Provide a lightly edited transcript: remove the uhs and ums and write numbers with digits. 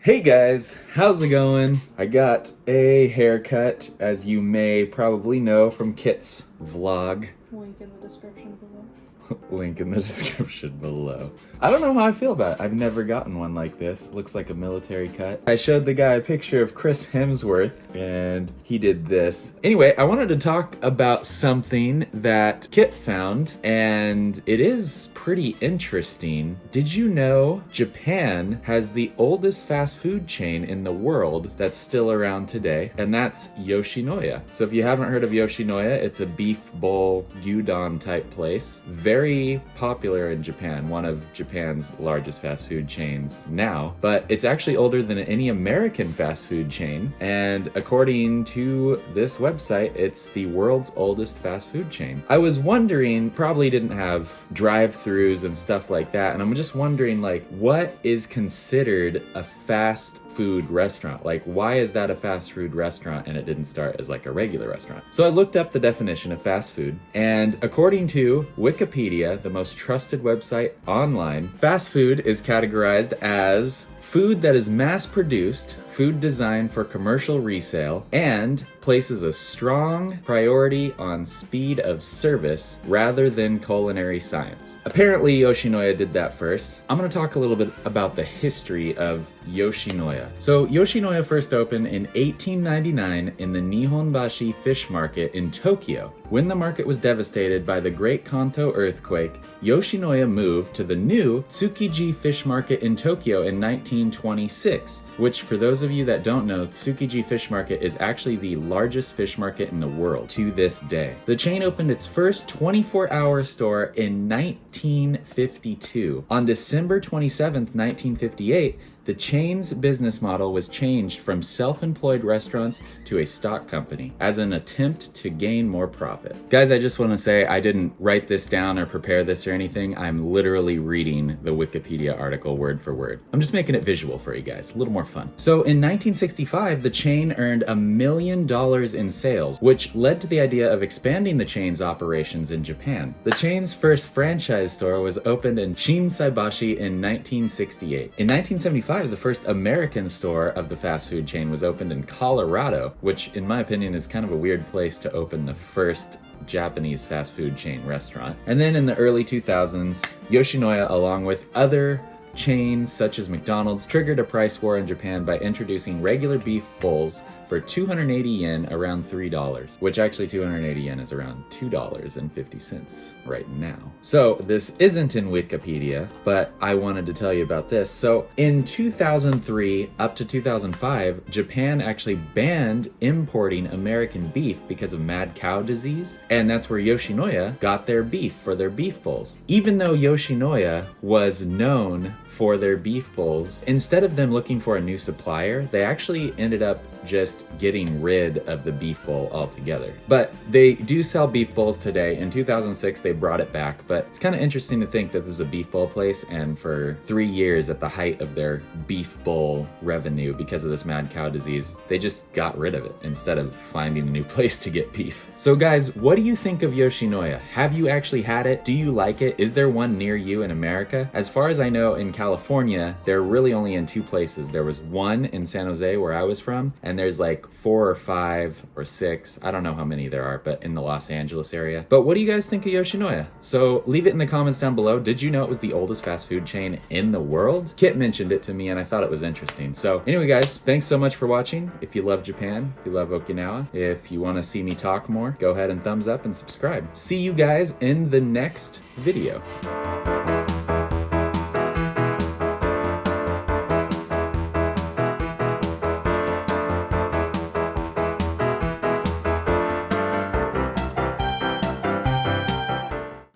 Hey guys, how's it going? I got a haircut, as you may probably know from Kit's vlog. Link in the description below. Link in the description below. I don't know how I feel about it. I've never gotten one like this. Looks like a military cut. I showed the guy a picture of Chris Hemsworth and he did this. Anyway, I wanted to talk about something that Kit found, and it is pretty interesting. Did you know Japan has the oldest fast food chain in the world that's still around today? And that's Yoshinoya. So if you haven't heard of Yoshinoya, it's a beef bowl gyudon type place. Very popular in Japan, one of Japan's largest fast food chains now, but it's actually older than any American fast food chain, and according to this website, it's the world's oldest fast food chain. I was wondering, probably didn't have drive-throughs and stuff like that, and I'm just wondering, like, what is considered a fast food restaurant? Like, why is that a fast food restaurant and it didn't start as like a regular restaurant? So I looked up the definition of fast food, and according to Wikipedia, the most trusted website online, fast food is categorized as food that is mass-produced, food designed for commercial resale, and places a strong priority on speed of service rather than culinary science. Apparently, Yoshinoya did that first. I'm gonna talk a little bit about the history of Yoshinoya. So Yoshinoya first opened in 1899 in the Nihonbashi fish market in Tokyo. When the market was devastated by the Great Kanto earthquake, Yoshinoya moved to the new Tsukiji fish market in Tokyo in 1926, which, for those of you that don't know, Tsukiji Fish Market is actually the largest fish market in the world to this day. The chain opened its first 24-hour store in 1952. On December 27th, 1958, the chain's business model was changed from self-employed restaurants to a stock company as an attempt to gain more profit. Guys, I just want to say I didn't write this down or prepare this or anything. I'm literally reading the Wikipedia article word for word. I'm just making it visual for you guys, a little more fun. So in 1965, the chain earned $1 million in sales, which led to the idea of expanding the chain's operations in Japan. The chain's first franchise store was opened in Shinsaibashi in 1968. In 1975, the first American store of the fast food chain was opened in Colorado, which in my opinion is kind of a weird place to open the first Japanese fast food chain restaurant. And then in the early 2000s, Yoshinoya, along with other chains such as McDonald's, triggered a price war in Japan by introducing regular beef bowls for 280 yen, around $3, which actually 280 yen is around $2.50 right now. So this isn't in Wikipedia, but I wanted to tell you about this. So in 2003 up to 2005, Japan actually banned importing American beef because of mad cow disease, and that's where Yoshinoya got their beef for their beef bowls. Even though Yoshinoya was known for their beef bowls, instead of them looking for a new supplier, they actually ended up just getting rid of the beef bowl altogether. But they do sell beef bowls today. In 2006, they brought it back, but it's kind of interesting to think that this is a beef bowl place, and for 3 years at the height of their beef bowl revenue because of this mad cow disease, they just got rid of it instead of finding a new place to get beef. So guys, what do you think of Yoshinoya? Have you actually had it? Do you like it? Is there one near you in America? As far as I know, in California, they're really only in 2 places. There was one in San Jose where I was from, and there's like 4 or 5 or 6, I don't know how many there are, but in the Los Angeles area. But what do you guys think of Yoshinoya? So leave it in the comments down below. Did you know it was the oldest fast food chain in the world? Kit mentioned it to me and I thought it was interesting. So anyway guys, thanks so much for watching. If you love Japan, if you love Okinawa, if you want to see me talk more, go ahead and thumbs up and subscribe. See you guys in the next video.